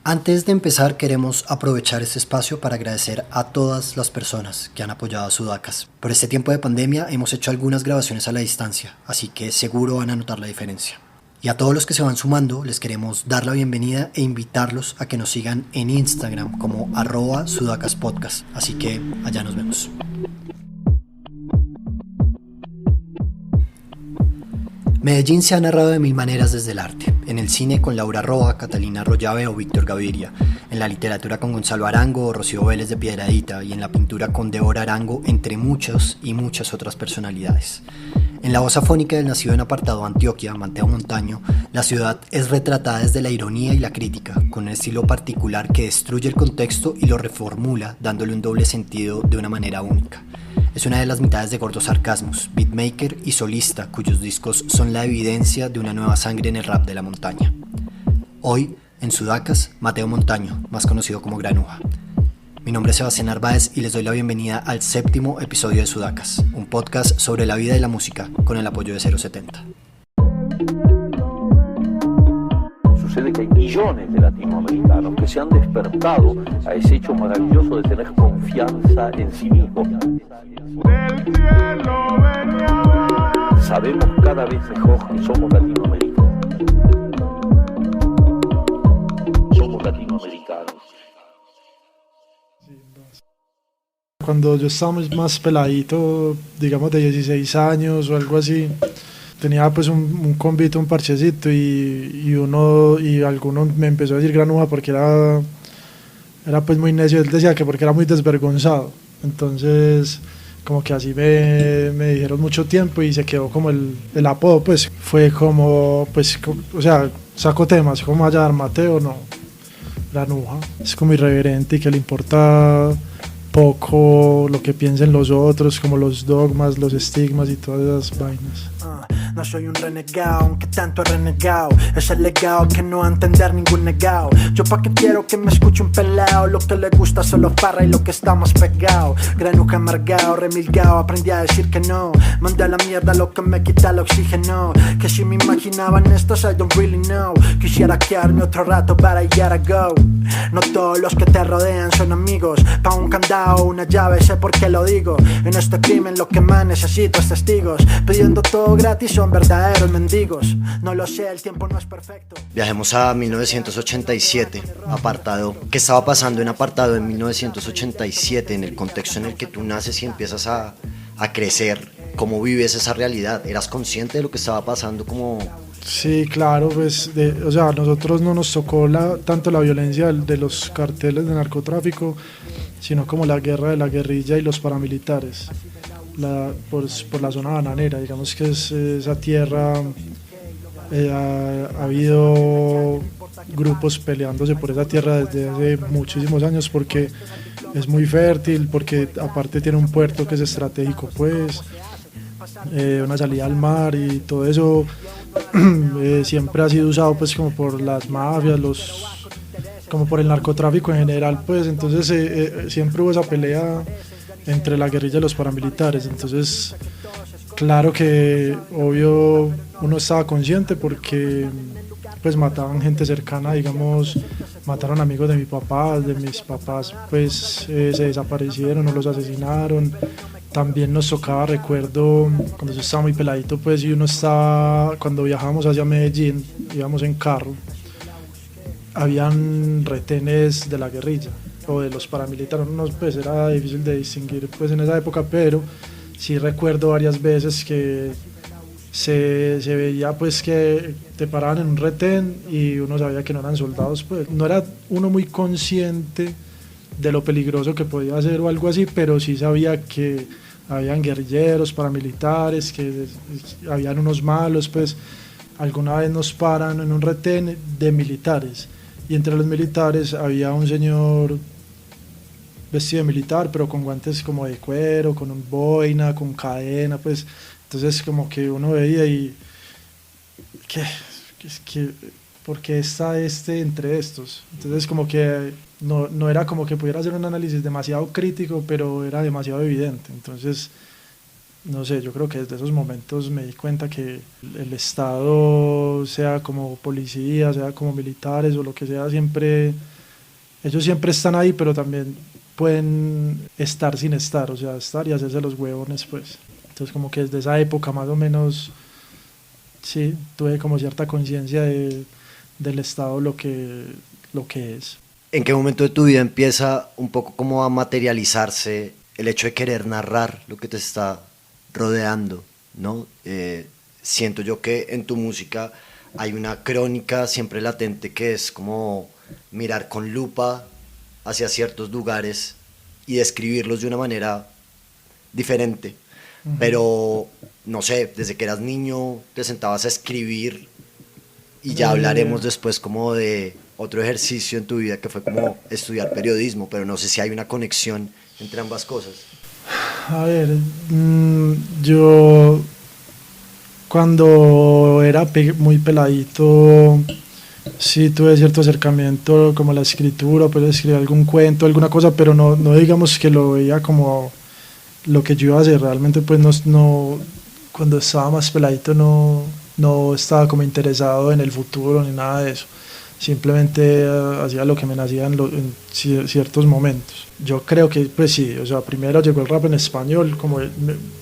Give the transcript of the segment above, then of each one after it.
Antes de empezar, queremos aprovechar este espacio para agradecer a todas las personas que han apoyado a Sudacas. Por este tiempo de pandemia hemos hecho algunas grabaciones a la distancia, así que seguro van a notar la diferencia. Y a todos los que se van sumando, les queremos dar la bienvenida e invitarlos a que nos sigan en Instagram como @sudacaspodcast. Así que allá nos vemos. Medellín se ha narrado de mil maneras desde el arte. En el cine con Laura Roa, Catalina Arroyave o Víctor Gaviria. En la literatura con Gonzalo Arango o Rocío Vélez de Piedradita. Y en la pintura con Débora Arango, entre muchos y muchas otras personalidades. En la voz afónica del nacido en Apartado Antioquia, Mateo Montaño, la ciudad es retratada desde la ironía y la crítica, con un estilo particular que destruye el contexto y lo reformula, dándole un doble sentido de una manera única. Es una de las mitades de Gordos Sarcasmos, beatmaker y solista cuyos discos son la evidencia de una nueva sangre en el rap de la montaña. Hoy, en Sudacas, Mateo Montaño, más conocido como Granuja. Mi nombre es Sebastián Narváez y les doy la bienvenida al 7º episodio de Sudacas, un podcast sobre la vida y la música con el apoyo de 070. Sucede que hay millones de latinoamericanos que se han despertado a ese hecho maravilloso de tener confianza en sí mismos. Sabemos cada vez mejor que somos latinoamericanos. Somos latinoamericanos. Cuando yo estaba más peladito, digamos de 16 años o algo así, tenía pues un convito, un parchecito y alguno me empezó a decir Granuja porque era pues muy necio. Él decía que porque era muy desvergonzado. Entonces como que así me dijeron mucho tiempo y se quedó como el apodo. Pues fue como, pues, o sea, saco temas, como allá Mateo, no, Granuja. Es como irreverente y que le importa poco lo que piensen los otros, como los dogmas, los estigmas y todas esas vainas. No soy un renegado, aunque tanto he renegado. Es el legado que no va a entender ningún negado. Yo pa' que quiero que me escuche un pelao. Lo que le gusta solo farra y lo que está más pegado. Granuja amargado, remilgado, aprendí a decir que no. Mandé a la mierda lo que me quita el oxígeno. Que si me imaginaban estos, I don't really know. Quisiera quedarme otro rato para I gotta go. No todos los que te rodean son amigos. Pa' un candado, una llave, sé por qué lo digo. En este crimen lo que más necesito es testigos. Pidiendo todo gratis son verdaderos mendigos. No lo sé, el tiempo no es perfecto. Viajemos a 1987, Apartado. ¿Qué estaba pasando en Apartado en 1987, en el contexto en el que tú naces y empiezas a crecer? ¿Cómo vives esa realidad? ¿Eras consciente de lo que estaba pasando? Sí, claro, pues, o sea, a nosotros no nos tocó tanto la violencia de los carteles de narcotráfico, sino como la guerra de la guerrilla y los paramilitares. Por la zona bananera, digamos que esa tierra ha habido grupos peleándose por esa tierra desde hace muchísimos años porque es muy fértil, porque aparte tiene un puerto que es estratégico, pues una salida al mar y todo eso siempre ha sido usado pues como por las mafias, como por el narcotráfico en general, pues entonces siempre hubo esa pelea entre la guerrilla y los paramilitares. Entonces claro que obvio uno estaba consciente porque pues mataban gente cercana, digamos, mataron amigos de mi papá, de mis papás, pues se desaparecieron o los asesinaron. También nos tocaba, recuerdo, cuando yo estaba muy peladito, pues y uno estaba, cuando viajábamos hacia Medellín, íbamos en carro, habían retenes de la guerrilla o de los paramilitares, pues era difícil de distinguir pues en esa época, pero sí recuerdo varias veces que se veía pues que te paraban en un retén y uno sabía que no eran soldados, pues no era uno muy consciente de lo peligroso que podía ser o algo así, pero sí sabía que habían guerrilleros, paramilitares, que habían unos malos, pues alguna vez nos paran en un retén de militares y entre los militares había un señor vestido de militar, pero con guantes como de cuero, con un boina, con cadena, pues entonces como que uno veía y ¿por qué está entre estos? Entonces como que no era como que pudiera hacer un análisis demasiado crítico, pero era demasiado evidente. Entonces, no sé, yo creo que desde esos momentos me di cuenta que el Estado, sea como policía, sea como militares o lo que sea, siempre ellos siempre están ahí, pero también pueden estar sin estar, o sea, estar y hacerse los huevones, pues. Entonces como que desde esa época más o menos, sí, tuve como cierta conciencia del estado lo que es. ¿En qué momento de tu vida empieza un poco como a materializarse el hecho de querer narrar lo que te está rodeando, ¿no? Siento yo que en tu música hay una crónica siempre latente que es como mirar con lupa hacia ciertos lugares y describirlos de una manera diferente. Uh-huh. Pero, no sé, desde que eras niño te sentabas a escribir y ya hablaremos después como de otro ejercicio en tu vida que fue como estudiar periodismo, pero no sé si hay una conexión entre ambas cosas. A ver, yo cuando era muy peladito sí tuve cierto acercamiento como a la escritura, pues escribir algún cuento, alguna cosa, pero no digamos que lo veía como lo que yo iba a hacer. Realmente pues no cuando estaba más peladito no estaba como interesado en el futuro ni nada de eso. Simplemente hacía lo que me nacía en ciertos momentos. Yo creo que pues sí, o sea, primero llegó el rap en español, como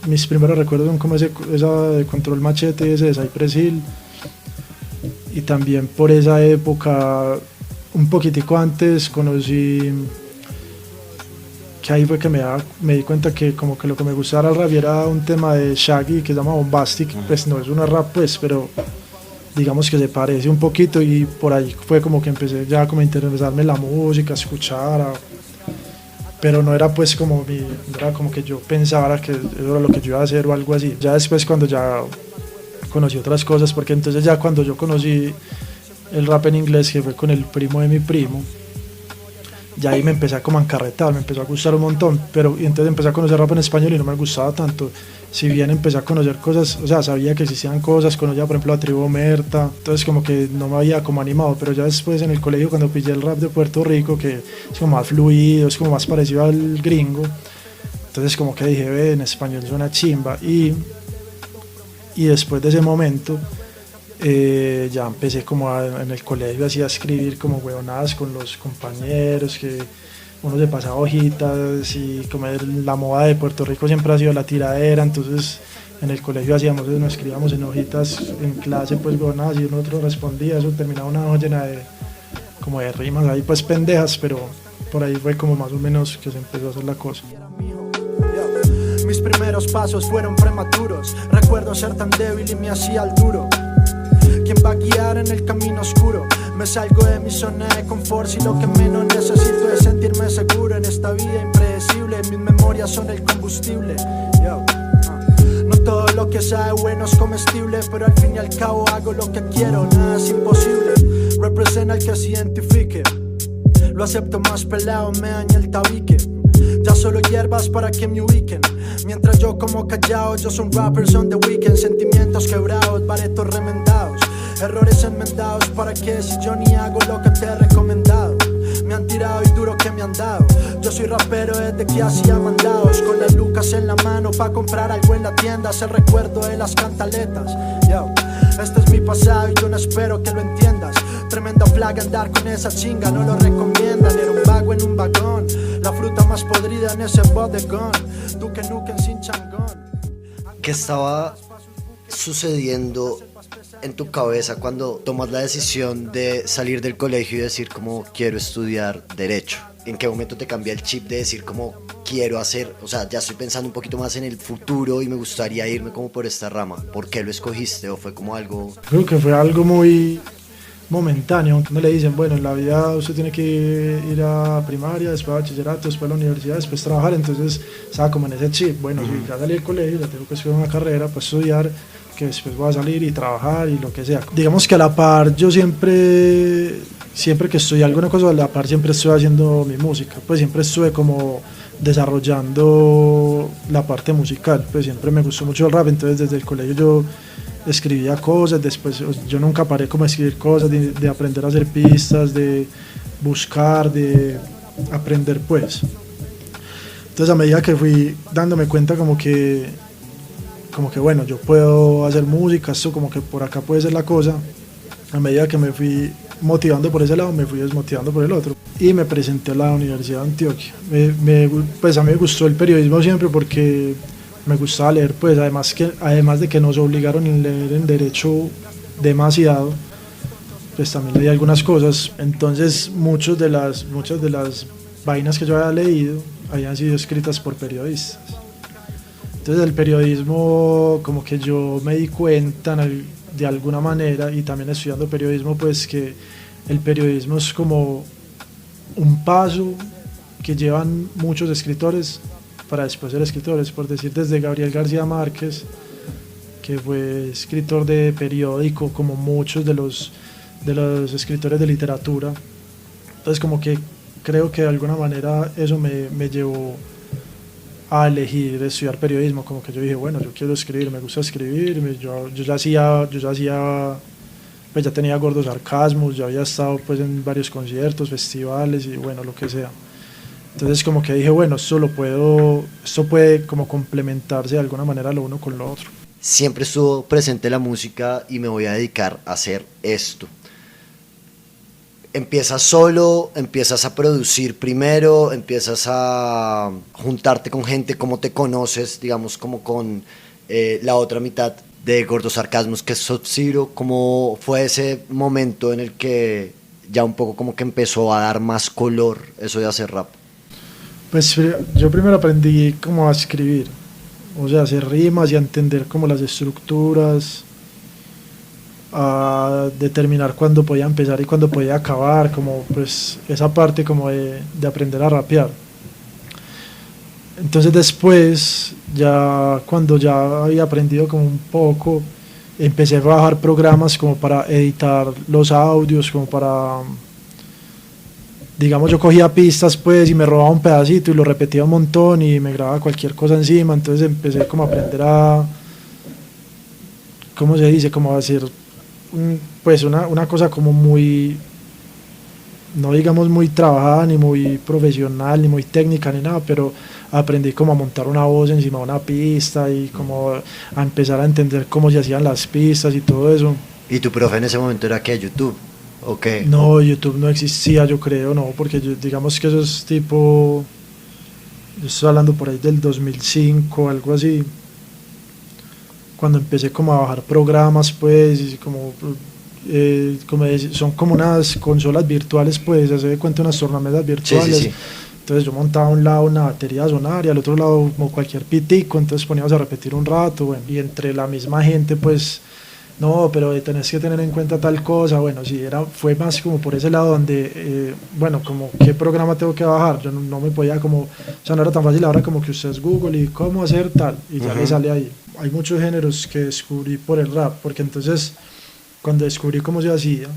mis primeros recuerdos son como esa de Control Machete y ese de Cypress Hill, y también por esa época, un poquitico antes, conocí, que ahí fue que me di cuenta que como que lo que me gustaba el rap era un tema de Shaggy que se llama Bombastic, pues no es una rap pues, pero digamos que se parece un poquito, y por ahí fue como que empecé ya como a interesarme en la música, a escuchar, pero no era pues como no era como que yo pensara que eso era lo que yo iba a hacer o algo así. Ya después cuando ya conocí otras cosas, porque entonces ya cuando yo conocí el rap en inglés, que fue con el primo de mi primo, ya ahí me empecé a como a encarretar, me empezó a gustar un montón, y entonces empecé a conocer rap en español y no me gustaba tanto. Si bien empecé a conocer cosas, o sea, sabía que existían cosas, conocía por ejemplo a Tribu Merta, entonces como que no me había como animado, pero ya después en el colegio cuando pillé el rap de Puerto Rico, que es como más fluido, es como más parecido al gringo, entonces como que dije, en español suena chimba, y después de ese momento ya empecé como en el colegio así a escribir como huevonadas con los compañeros, que uno se pasaba hojitas, y como la moda de Puerto Rico siempre ha sido la tiradera, entonces en el colegio nos escribíamos en hojitas en clase pues huevonadas, y uno otro respondía, eso terminaba una hoja llena como de rimas ahí pues pendejas, pero por ahí fue como más o menos que se empezó a hacer la cosa. Mis primeros pasos fueron prematuros, recuerdo ser tan débil y me hacía el duro. ¿Quién va a guiar en el camino oscuro? Me salgo de mi zona de confort si lo que menos necesito es sentirme seguro en esta vida impredecible. Mis memorias son el combustible. No todo lo que sabe bueno es comestible, pero al fin y al cabo hago lo que quiero, nada es imposible. Representa al que se identifique, lo acepto más pelado, me daña el tabique. Ya solo hierbas para que me ubiquen, mientras yo como callado, yo soy un rapper son The Weeknd. Sentimientos quebrados, baretos remendados, errores enmendados, para que si yo ni hago lo que te he recomendado. Me han tirado y duro que me han dado. Yo soy rapero desde que hacía mandados, con las lucas en la mano pa' comprar algo en la tienda. Es el recuerdo de las cantaletas. Yo, este es mi pasado y yo no espero que lo entiendas. Tremenda plaga andar con esa chinga, no lo recomiendan. Era un vago en un vagón, la fruta más podrida en ese bodegón. Duque Nukem sin changón. ¿Qué estaba sucediendo en tu cabeza cuando tomas la decisión de salir del colegio y decir como quiero estudiar Derecho? ¿En qué momento te cambia el chip de decir como quiero hacer, o sea, ya estoy pensando un poquito más en el futuro y me gustaría irme como por esta rama? ¿Por qué lo escogiste o fue como algo...? Creo que fue algo muy momentáneo. No le dicen, bueno, en la vida usted tiene que ir a primaria, después a bachillerato, después a la universidad, después trabajar. Entonces estaba como en ese chip, bueno, si ya salí del colegio, ya tengo que estudiar una carrera para estudiar, que después voy a salir y trabajar y lo que sea. Digamos que a la par yo siempre que estudié alguna cosa, a la par siempre estuve haciendo mi música, pues siempre estuve como desarrollando la parte musical, pues siempre me gustó mucho el rap, entonces desde el colegio yo escribía cosas, después yo nunca paré como a escribir cosas, de aprender a hacer pistas, de buscar, de aprender pues. Entonces a medida que fui dándome cuenta como que bueno, yo puedo hacer música, esto como que por acá puede ser la cosa, a medida que me fui motivando por ese lado, me fui desmotivando por el otro. Y me presenté a la Universidad de Antioquia. Pues a mí me gustó el periodismo siempre porque me gustaba leer, pues además de que nos obligaron a leer en derecho demasiado, pues también leí algunas cosas. Entonces muchas de las vainas que yo había leído habían sido escritas por periodistas. Entonces el periodismo, como que yo me di cuenta de alguna manera, y también estudiando periodismo, pues que el periodismo es como un paso que llevan muchos escritores para después ser escritores, por decir, desde Gabriel García Márquez, que fue escritor de periódico, como muchos de los escritores de literatura. Entonces como que creo que de alguna manera eso me llevó a elegir estudiar periodismo, como que yo dije, bueno, yo quiero escribir, me gusta escribir, yo ya hacía, pues ya tenía Gordos Sarcasmos, ya había estado pues en varios conciertos, festivales y bueno, lo que sea. Entonces como que dije, bueno, esto puede como complementarse de alguna manera lo uno con lo otro. Siempre estuvo presente la música y me voy a dedicar a hacer esto. ¿Empiezas solo? ¿Empiezas a producir primero? ¿Empiezas a juntarte con gente? ¿Cómo te conoces, digamos, como con la otra mitad de Gordos Sarcasmos, que es Sub-Zero? ¿Cómo fue ese momento en el que ya un poco como que empezó a dar más color eso de hacer rap? Pues yo primero aprendí como a escribir, o sea, a hacer rimas y a entender como las estructuras, a determinar cuándo podía empezar y cuándo podía acabar, como pues esa parte como de aprender a rapear. Entonces después, ya cuando ya había aprendido como un poco, empecé a bajar programas como para editar los audios, como para, digamos, yo cogía pistas pues y me robaba un pedacito y lo repetía un montón y me grababa cualquier cosa encima. Entonces empecé como a aprender a, ¿cómo se dice? Como a hacer pues una cosa como muy, no digamos muy trabajada, ni muy profesional, ni muy técnica, ni nada, pero aprendí como a montar una voz encima de una pista y como a empezar a entender cómo se hacían las pistas y todo eso. ¿Y tu profe en ese momento era qué, YouTube? ¿O qué? No, YouTube no existía, yo creo, no, porque digamos que eso es tipo, yo estoy hablando por ahí del 2005, algo así, cuando empecé como a bajar programas, pues, y como son como unas consolas virtuales, pues, se de cuenta unas tornamesas virtuales. Sí. Entonces yo montaba a un lado una batería sonar y al otro lado como cualquier pitico, entonces poníamos a repetir un rato, bueno, y entre la misma gente, pues, no, pero tenés que tener en cuenta tal cosa, bueno, sí, fue más como por ese lado donde, bueno, como qué programa tengo que bajar, yo no me podía como, o sea, no era tan fácil ahora como que usted es Google y cómo hacer tal, y ya le sale ahí. Hay muchos géneros que descubrí por el rap, porque entonces cuando descubrí cómo se hacía,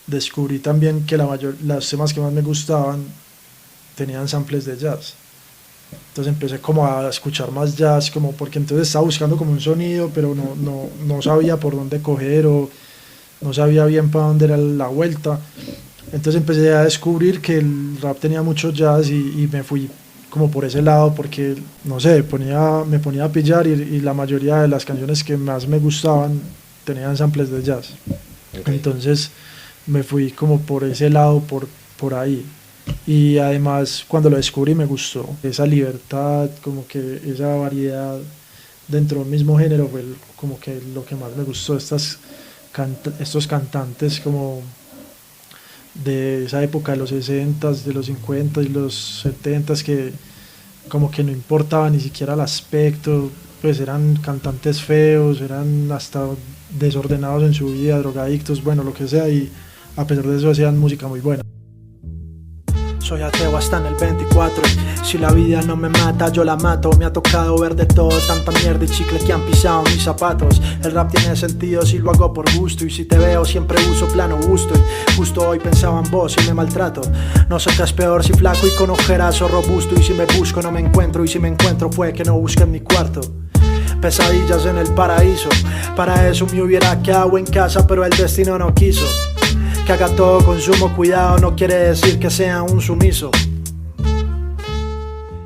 descubrí también que los temas que más me gustaban tenían samples de jazz. Entonces empecé como a escuchar más jazz, como porque entonces estaba buscando como un sonido, pero no sabía por dónde coger o no sabía bien para dónde era la vuelta. Entonces empecé a descubrir que el rap tenía mucho jazz y me fui como por ese lado porque, no sé, me ponía a pillar y la mayoría de las canciones que más me gustaban tenían samples de jazz. Okay. Entonces me fui como por ese lado, por ahí. Y además cuando lo descubrí me gustó esa libertad, como que esa variedad dentro del mismo género fue como que lo que más me gustó, estos cantantes como de esa época de los 60s, de los 50 y los 70s, que como que no importaba ni siquiera el aspecto, pues eran cantantes feos, eran hasta desordenados en su vida, drogadictos, bueno, lo que sea, y a pesar de eso hacían música muy buena. Soy ateo hasta en el 24. Si la vida no me mata, yo la mato. Me ha tocado ver de todo, tanta mierda y chicle que han pisado mis zapatos. El rap tiene sentido si lo hago por gusto. Y si te veo siempre uso plano gusto. Y justo hoy pensaba en vos y me maltrato. No sé qué es peor, si flaco y con ojeras o robusto. Y si me busco no me encuentro. Y si me encuentro fue que no busqué en mi cuarto. Pesadillas en el paraíso. Para eso me hubiera quedado en casa, pero el destino no quiso. Que haga todo con sumo cuidado no quiere decir que sea un sumiso.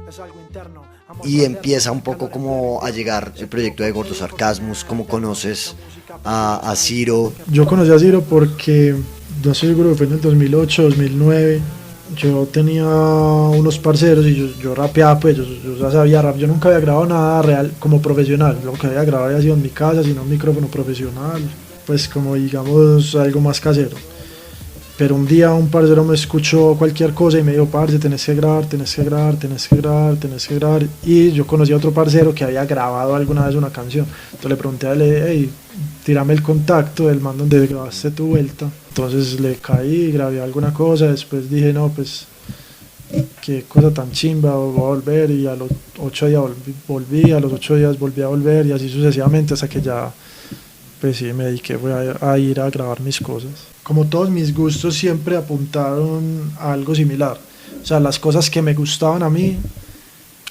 Es algo interno. Y empieza un poco como a llegar el proyecto de Gordos Sarcasmos. ¿Cómo conoces a Ciro? Yo conocí a Ciro porque no estoy seguro, fue en el 2008, 2009. Yo tenía unos parceros y yo rapeaba, pues yo ya sabía rap. Yo nunca había grabado nada real como profesional. Lo que había grabado había sido en mi casa, sin un micrófono profesional, pues como digamos algo más casero. Pero un día un parcero me escuchó cualquier cosa y me dijo, parce, tenés que grabar, tenés que grabar, tenés que grabar, tenés que grabar. Y yo conocí a otro parcero que había grabado alguna vez una canción. Entonces le pregunté a él, hey, tírame el contacto del man donde grabaste tu vuelta. Entonces le caí, grabé alguna cosa, después dije, no, pues, qué cosa tan chimba, voy a volver. Y a los 8 días volví, a los 8 días volví a volver y así sucesivamente hasta que ya, pues sí, me dediqué a ir a grabar mis cosas. Como todos mis gustos siempre apuntaron a algo similar. O sea, las cosas que me gustaban a mí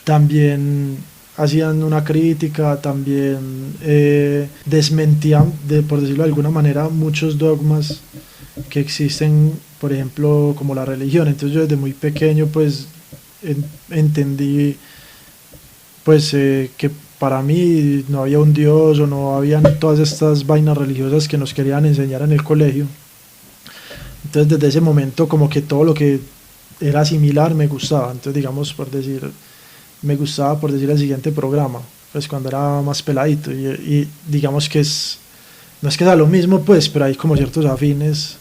también hacían una crítica, también desmentían, por decirlo de alguna manera, muchos dogmas que existen, por ejemplo, como la religión. Entonces yo desde muy pequeño pues entendí pues que para mí no había un Dios o no habían todas estas vainas religiosas que nos querían enseñar en el colegio. Entonces desde ese momento como que todo lo que era similar me gustaba. Entonces digamos me gustaba por decir el siguiente programa, pues cuando era más peladito y digamos que no es que sea lo mismo pues, pero hay como ciertos afines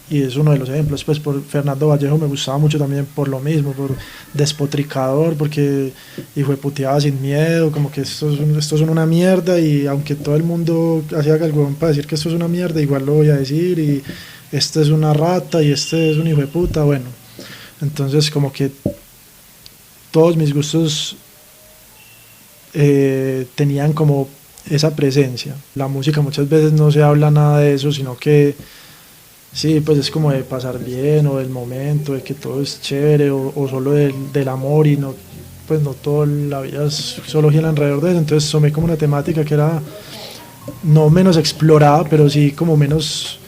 y es uno de los ejemplos. Pues por Fernando Vallejo me gustaba mucho también por lo mismo, por despotricador, porque hijo de puteada sin miedo, como que estos son una mierda y aunque todo el mundo hacía algo para decir que esto es una mierda, igual lo voy a decir y este es una rata y este es un hijo de puta, bueno. Entonces como que todos mis gustos tenían como esa presencia. La música muchas veces no se habla nada de eso, sino que sí, pues es como de pasar bien o del momento, de que todo es chévere o solo del amor y no, pues no toda la vida solo gira alrededor de eso. Entonces tomé como una temática que era no menos explorada, pero sí como menos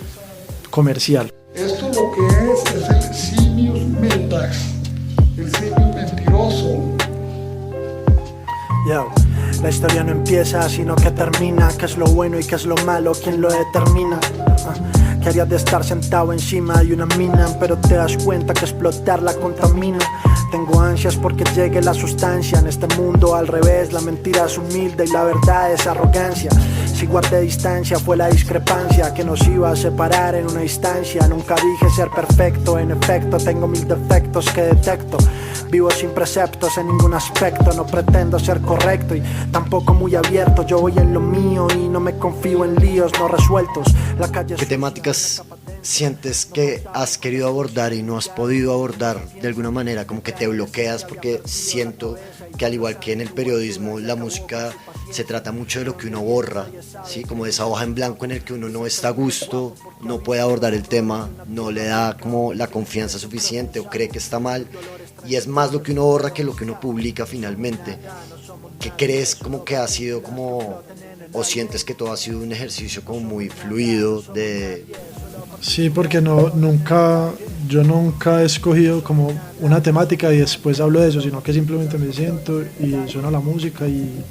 comercial. Esto lo que es el Simius Metax, el simio mentiroso. Yo, la historia no empieza sino que termina. ¿Qué es lo bueno y qué es lo malo? ¿Quién lo determina? ¿Qué harías de estar sentado encima de una mina? Pero te das cuenta que explotarla contamina. Tengo ansias porque llegue la sustancia. En este mundo al revés, la mentira es humilde y la verdad es arrogancia. Si guardé distancia fue la discrepancia que nos iba a separar en una instancia. Nunca dije ser perfecto, en efecto tengo 1000 defectos que detecto. Vivo sin preceptos en ningún aspecto, no pretendo ser correcto y tampoco muy abierto. Yo voy en lo mío y no me confío en líos no resueltos. La calle. ¿Qué temáticas sientes que has querido abordar y no has podido abordar de alguna manera? Como que te bloqueas, porque siento que al igual que en el periodismo, la música se trata mucho de lo que uno borra, ¿sí? Como de esa hoja en blanco en el que uno no está a gusto, no puede abordar el tema, no le da como la confianza suficiente o cree que está mal, y es más lo que uno borra que lo que uno publica finalmente. ¿Qué crees como que ha sido como, o sientes que todo ha sido un ejercicio como muy fluido de... Sí, porque yo nunca he escogido como una temática y después hablo de eso, sino que simplemente me siento y suena la música y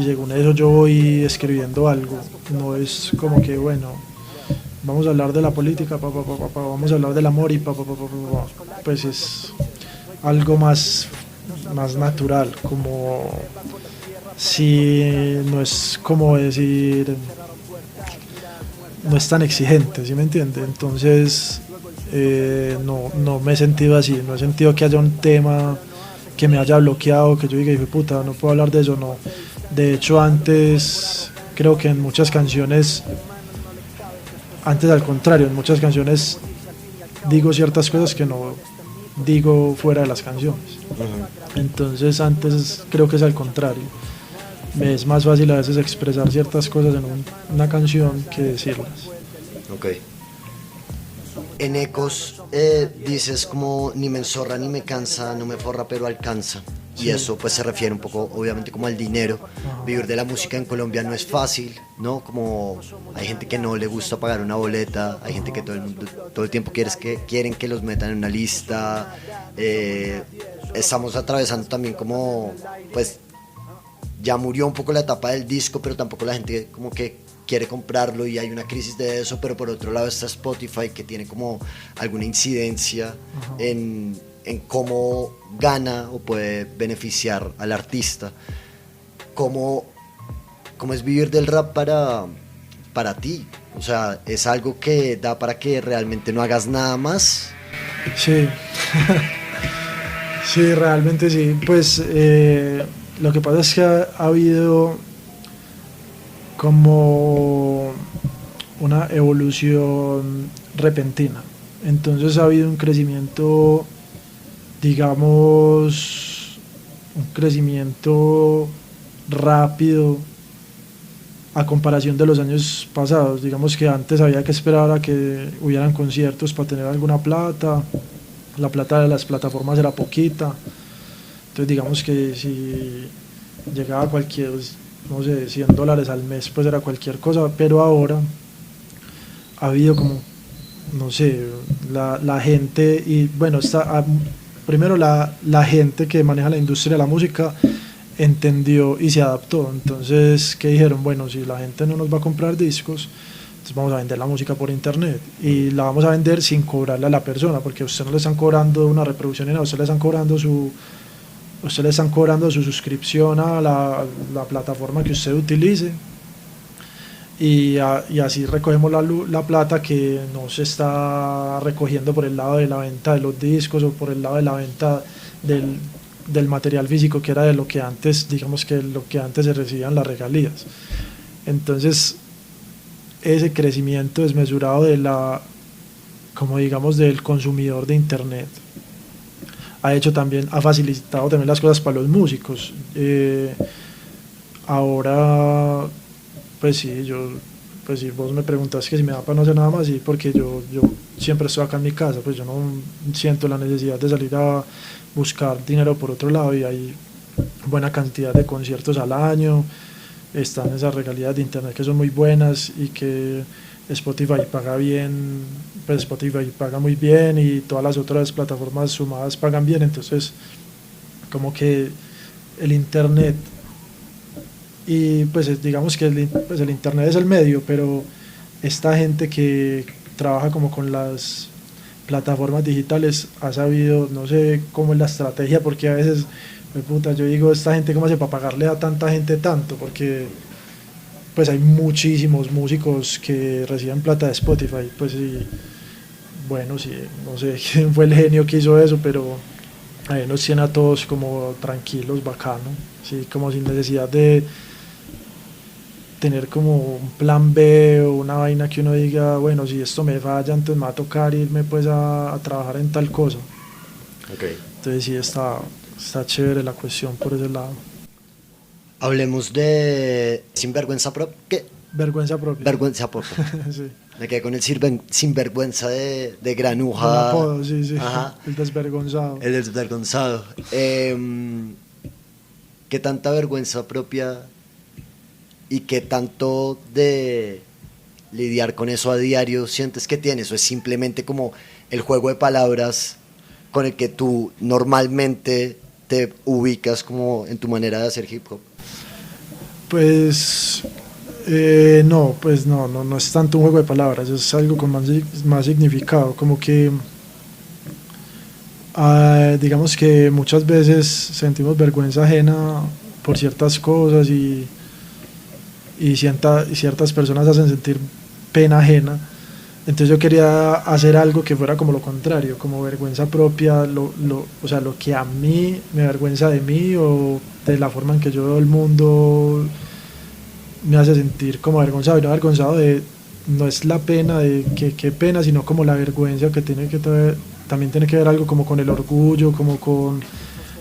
según eso yo voy escribiendo algo. No es como que, bueno, vamos a hablar de la política, vamos a hablar del amor y pues es algo más natural, como si no es como decir, no es tan exigente, ¿sí me entiende? Entonces no me he sentido así, no he sentido que haya un tema que me haya bloqueado, que yo diga, hijo de puta, no puedo hablar de eso, no. De hecho antes, creo que en muchas canciones, antes al contrario, en muchas canciones digo ciertas cosas que no digo fuera de las canciones. Entonces antes creo que es al contrario. Me es más fácil a veces expresar ciertas cosas en una canción que decirlas. Ok. En Ecos dices como ni me enzorra ni me cansa, no me forra pero alcanza. Y sí, eso pues se refiere un poco obviamente como al dinero. Vivir de la música en Colombia no es fácil, ¿no? Como hay gente que no le gusta pagar una boleta, hay gente que todo el tiempo quieren que los metan en una lista. Estamos atravesando también como pues ya murió un poco la etapa del disco, pero tampoco la gente como que quiere comprarlo y hay una crisis de eso, pero por otro lado está Spotify, que tiene como alguna incidencia en cómo gana o puede beneficiar al artista. ¿Cómo es vivir del rap para ti? O sea, ¿es algo que da para que realmente no hagas nada más? Sí, sí, realmente sí. Pues lo que pasa es que ha habido como una evolución repentina. Entonces ha habido un crecimiento, digamos, un crecimiento rápido a comparación de los años pasados. Digamos que antes había que esperar a que hubieran conciertos para tener alguna plata. La plata de las plataformas era poquita. Entonces digamos que si llegaba cualquier, no sé, $100 al mes, pues era cualquier cosa. Pero ahora ha habido como, no sé, la gente, y bueno, primero la gente que maneja la industria de la música entendió y se adaptó. Entonces, ¿qué dijeron? Bueno, si la gente no nos va a comprar discos, entonces vamos a vender la música por internet, y la vamos a vender sin cobrarle a la persona, porque a usted no le están cobrando una reproducción ni nada, a usted le están cobrando su suscripción a la plataforma que usted utilice, y así recogemos la plata que no se está recogiendo por el lado de la venta de los discos o por el lado de la venta del material físico, que era de lo que antes, digamos que lo que antes se recibían las regalías. Entonces ese crecimiento desmesurado como digamos del consumidor de internet ha facilitado también las cosas para los músicos. Ahora pues sí, pues si vos me preguntas que si me da para no hacer nada más, sí, porque yo siempre estoy acá en mi casa, pues yo no siento la necesidad de salir a buscar dinero por otro lado, y hay buena cantidad de conciertos al año, están esas regalías de internet que son muy buenas, y que Spotify paga bien, pues Spotify paga muy bien, y todas las otras plataformas sumadas pagan bien. Entonces como que el internet, y pues digamos que el internet es el medio, pero esta gente que trabaja como con las plataformas digitales ha sabido, no sé cómo es la estrategia, porque a veces, yo digo, esta gente cómo hace para pagarle a tanta gente tanto, porque pues hay muchísimos músicos que reciben plata de Spotify, pues sí, bueno, sí, no sé quién fue el genio que hizo eso, pero ahí nos tiene a todos como tranquilos, bacano, sí, como sin necesidad de tener como un plan B o una vaina que uno diga, bueno, si esto me falla, entonces me va a tocar irme pues a trabajar en tal cosa. Okay. Entonces sí, está chévere la cuestión por ese lado. Hablemos de sinvergüenza propia. ¿Qué? Vergüenza propia. Vergüenza propia. Sí. Me quedé con el sinvergüenza de Granuja. El apodo, sí. Ajá. El desvergonzado. El desvergonzado. ¿Qué tanta vergüenza propia y qué tanto de lidiar con eso a diario sientes que tienes? ¿O es simplemente como el juego de palabras con el que tú normalmente te ubicas como en tu manera de hacer hip hop? Pues no es tanto un juego de palabras, es algo con más significado, como que digamos que muchas veces sentimos vergüenza ajena por ciertas cosas, y ciertas personas hacen sentir pena ajena. Entonces yo quería hacer algo que fuera como lo contrario, como vergüenza propia, o sea, lo que a mí me avergüenza de mí, o de la forma en que yo veo el mundo me hace sentir como avergonzado. Y no avergonzado no es la pena de qué pena, sino como la vergüenza que también tiene que ver algo como con el orgullo, como con...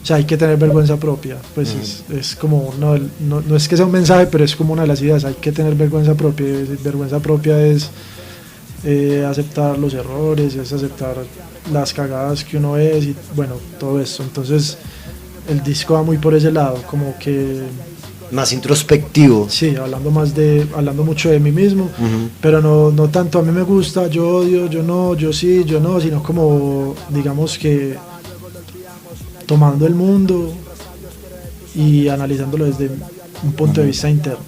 O sea, hay que tener vergüenza propia, pues es como, no es que sea un mensaje, pero es como una de las ideas, hay que tener vergüenza propia. Vergüenza propia es aceptar los errores, es aceptar las cagadas que uno es, y bueno, todo eso. Entonces el disco va muy por ese lado, como que... Más introspectivo. Sí, hablando mucho de mí mismo, pero no tanto a mí me gusta, yo odio, yo no, yo sí, yo no, sino como, digamos que tomando el mundo y analizándolo desde un punto de vista interno.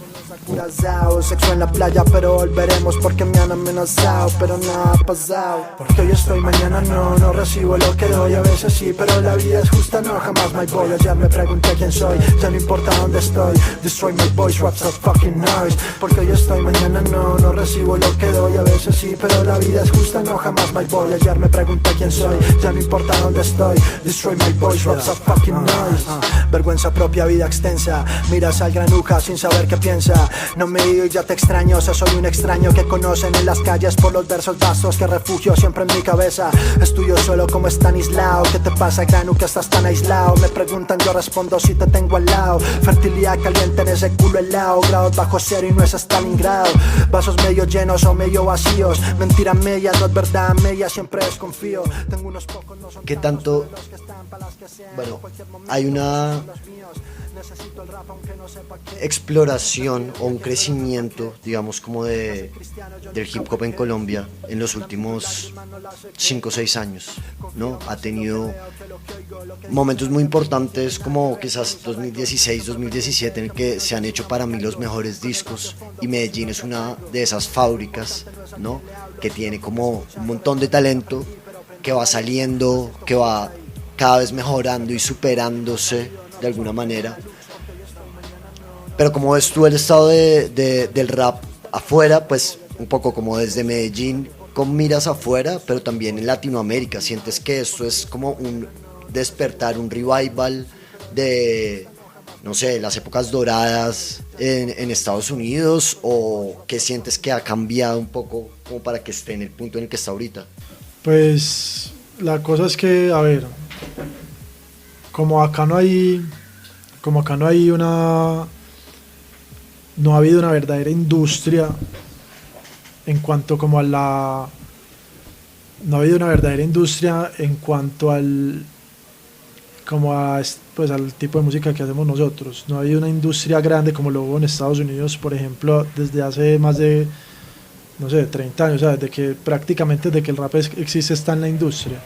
Curazao, sexo en la playa pero volveremos porque me han amenazado, pero nada ha pasado. Porque hoy estoy, mañana no recibo lo que doy, a veces sí, pero la vida es justa, no, jamás my boy. Ayer me pregunté quién soy, ya no importa dónde estoy. Destroy my voice, raps are fucking noise. Porque hoy estoy, mañana no recibo lo que doy, a veces sí, pero la vida es justa, no, jamás my boy. Ayer me pregunté quién soy, ya no importa dónde estoy. Destroy my voice, raps are fucking noise. Vergüenza propia, vida extensa. Miras al granuja sin saber qué piensa. No me he ido y ya te extraño, o sea, soy un extraño que conocen en las calles por los versos vastos que refugio siempre en mi cabeza. Estudio solo como Stanislao. ¿Qué te pasa, granu, que estás tan aislado? Me preguntan, yo respondo si te tengo al lado. Fertilidad caliente en ese culo helado. Grados bajo cero y no es Stalingrado. Vasos medio llenos o medio vacíos. Mentira media, no es verdad media, siempre desconfío. Tengo unos pocos, no son ¿Qué tanto? Bueno, hay una exploración o un crecimiento, digamos, como del hip hop en Colombia en los últimos 5 o 6 años, ¿no? Ha tenido momentos muy importantes como quizás 2016, 2017, en el que se han hecho para mí los mejores discos, y Medellín es una de esas fábricas, ¿no? Que tiene como un montón de talento que va saliendo, que va cada vez mejorando y superándose de alguna manera. Pero como ves tú el estado del rap afuera, pues un poco como desde Medellín, con miras afuera, pero también en Latinoamérica, ¿sientes que esto es como un despertar, un revival de, no sé, las épocas doradas en Estados Unidos, o qué sientes que ha cambiado un poco como para que esté en el punto en el que está ahorita? Pues la cosa es que, a ver, como acá no hay no ha habido una verdadera industria en cuanto como a la, no ha habido una verdadera industria en cuanto al, como a, pues al tipo de música que hacemos nosotros. No ha habido una industria grande como lo hubo en Estados Unidos, por ejemplo, desde hace más de, no sé, 30 años, o sea, prácticamente desde que el rap existe está en la industria.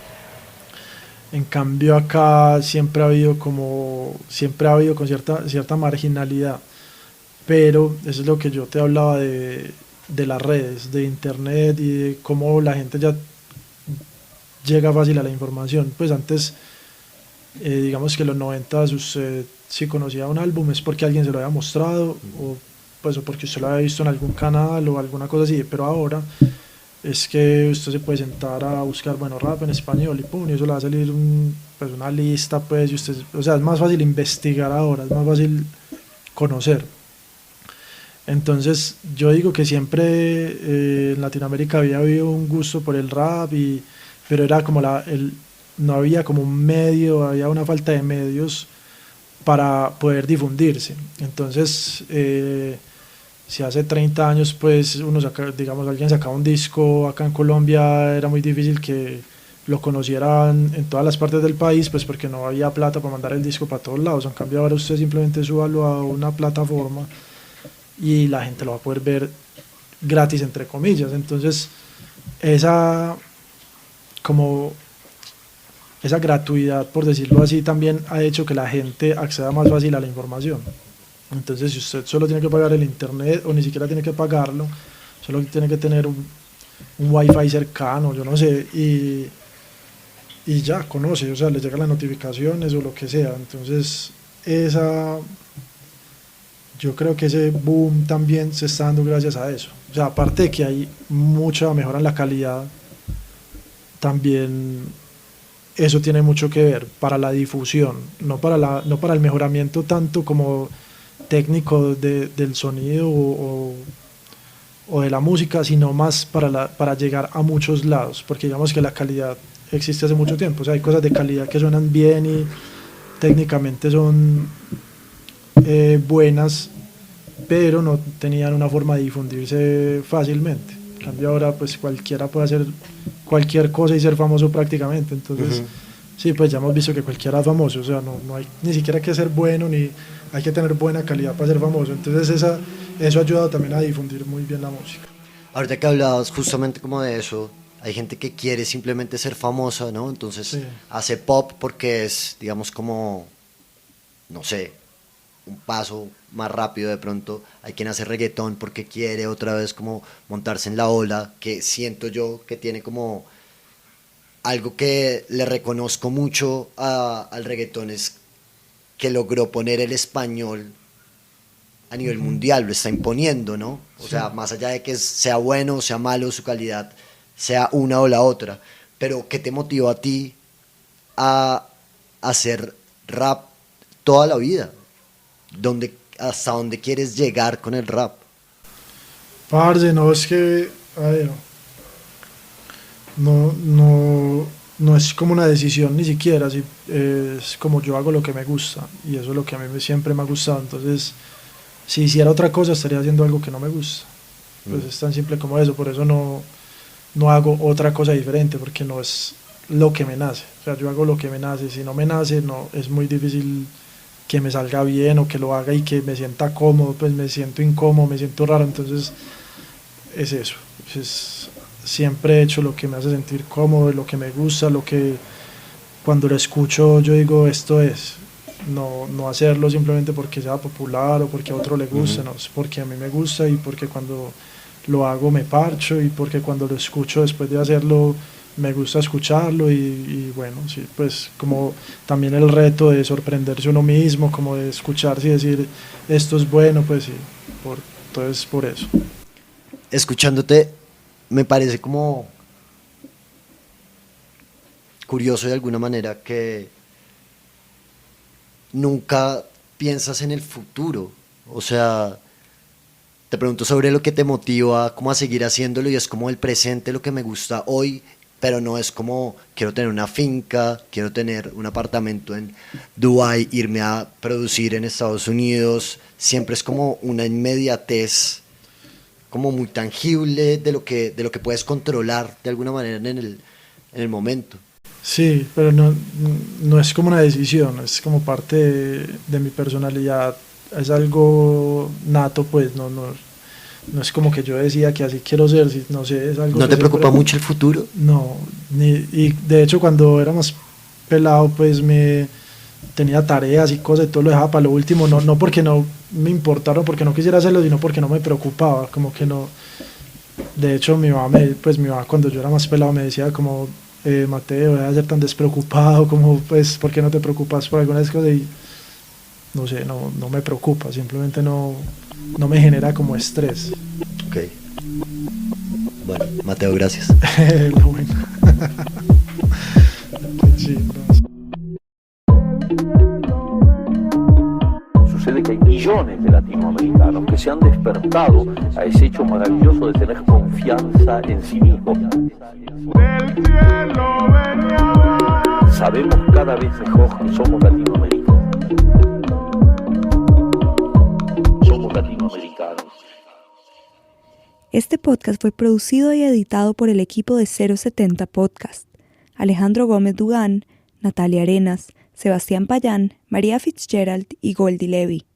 En cambio acá siempre ha habido con cierta marginalidad, pero eso es lo que yo te hablaba de las redes, de internet y de cómo la gente ya llega fácil a la información. Pues antes, digamos que en los 90 usted si conocía un álbum es porque alguien se lo había mostrado, o porque usted lo había visto en algún canal o alguna cosa así, pero ahora es que usted se puede sentar a buscar, bueno, rap en español y pum, y eso le va a salir una lista, pues, y usted, o sea, es más fácil investigar ahora, es más fácil conocer. Entonces, yo digo que siempre en Latinoamérica había habido un gusto por el rap, pero era como no había como un medio, había una falta de medios para poder difundirse. Entonces, si hace 30 años pues alguien sacaba un disco acá en Colombia, era muy difícil que lo conocieran en todas las partes del país, pues porque no había plata para mandar el disco para todos lados. En cambio ahora usted simplemente súbalo a una plataforma y la gente lo va a poder ver gratis, entre comillas. Entonces esa gratuidad, por decirlo así, también ha hecho que la gente acceda más fácil a la información. Entonces, si usted solo tiene que pagar el internet, o ni siquiera tiene que pagarlo, solo tiene que tener un wifi cercano, yo no sé, y ya conoce, o sea, le llegan las notificaciones o lo que sea. Entonces, yo creo que ese boom también se está dando gracias a eso. O sea, aparte de que hay mucha mejora en la calidad, también eso tiene mucho que ver para la difusión, no para el mejoramiento tanto como técnico del sonido o de la música, sino más para llegar a muchos lados, porque digamos que la calidad existe hace mucho tiempo. O sea, hay cosas de calidad que suenan bien y técnicamente son buenas, pero no tenían una forma de difundirse fácilmente. En cambio ahora pues cualquiera puede hacer cualquier cosa y ser famoso prácticamente. Entonces sí, pues ya hemos visto que cualquiera es famoso, o sea, no hay ni siquiera que ser bueno, ni hay que tener buena calidad para ser famoso. Entonces eso ha ayudado también a difundir muy bien la música. Ahorita que hablabas justamente como de eso, hay gente que quiere simplemente ser famosa, ¿no? Entonces sí, hace pop porque es, digamos, como, no sé, un paso más rápido de pronto. Hay quien hace reggaetón porque quiere otra vez como montarse en la ola, que siento yo que tiene como algo que le reconozco mucho al reggaetón, es que logró poner el español a nivel mundial, lo está imponiendo, ¿no? O sea, más allá de que sea bueno o sea malo su calidad, sea una o la otra. Pero ¿qué te motivó a ti a hacer rap toda la vida? ¿Hasta dónde quieres llegar con el rap? Parce, no, es que, a ver, no es como una decisión ni siquiera, es como yo hago lo que me gusta y eso es lo que a mí siempre me ha gustado. Entonces, si hiciera otra cosa estaría haciendo algo que no me gusta. Pues es tan simple como eso, por eso no hago otra cosa diferente, porque no es lo que me nace. O sea, yo hago lo que me nace, si no me nace, no, es muy difícil que me salga bien o que lo haga y que me sienta cómodo, pues me siento incómodo, me siento raro. Entonces es eso, siempre he hecho lo que me hace sentir cómodo, lo que me gusta, lo que cuando lo escucho yo digo esto es, no hacerlo simplemente porque sea popular o porque a otro le guste, no, es porque a mí me gusta y porque cuando lo hago me parcho y porque cuando lo escucho después de hacerlo me gusta escucharlo y bueno, sí, pues como también el reto de sorprenderse uno mismo, como de escucharse y decir esto es bueno, pues sí, entonces por eso. Escuchándote me parece como curioso de alguna manera que nunca piensas en el futuro. O sea, te pregunto sobre lo que te motiva como a seguir haciéndolo y es como el presente lo que me gusta hoy, pero no es como quiero tener una finca, quiero tener un apartamento en Dubái, irme a producir en Estados Unidos. Siempre es como una inmediatez como muy tangible de lo que puedes controlar de alguna manera en el momento. Sí, pero no es como una decisión, es como parte de mi personalidad, es algo nato, pues no es como que yo decía que así quiero ser, no sé, es algo. ¿No te preocupa mucho el futuro? No, y de hecho cuando era más pelado pues tenía tareas y cosas y todo lo dejaba para lo último, no porque no me importara, porque no quisiera hacerlo, sino porque no me preocupaba, como que no. De hecho mi mamá cuando yo era más pelado me decía como Mateo, deja de ser tan despreocupado, como pues ¿por qué no te preocupas por algunas cosas? Y no sé, no me preocupa, simplemente no me genera como estrés. Ok. Bueno, Mateo, gracias. Lo bueno. Qué chido. Sucede que hay millones de latinoamericanos que se han despertado a ese hecho maravilloso de tener confianza en sí mismos. Sabemos cada vez mejor que somos latinoamericanos. Somos latinoamericanos. Este podcast fue producido y editado por el equipo de 070 Podcast. Alejandro Gómez Dugán, Natalia Arenas, Sebastián Payán, María Fitzgerald y Goldie Levy.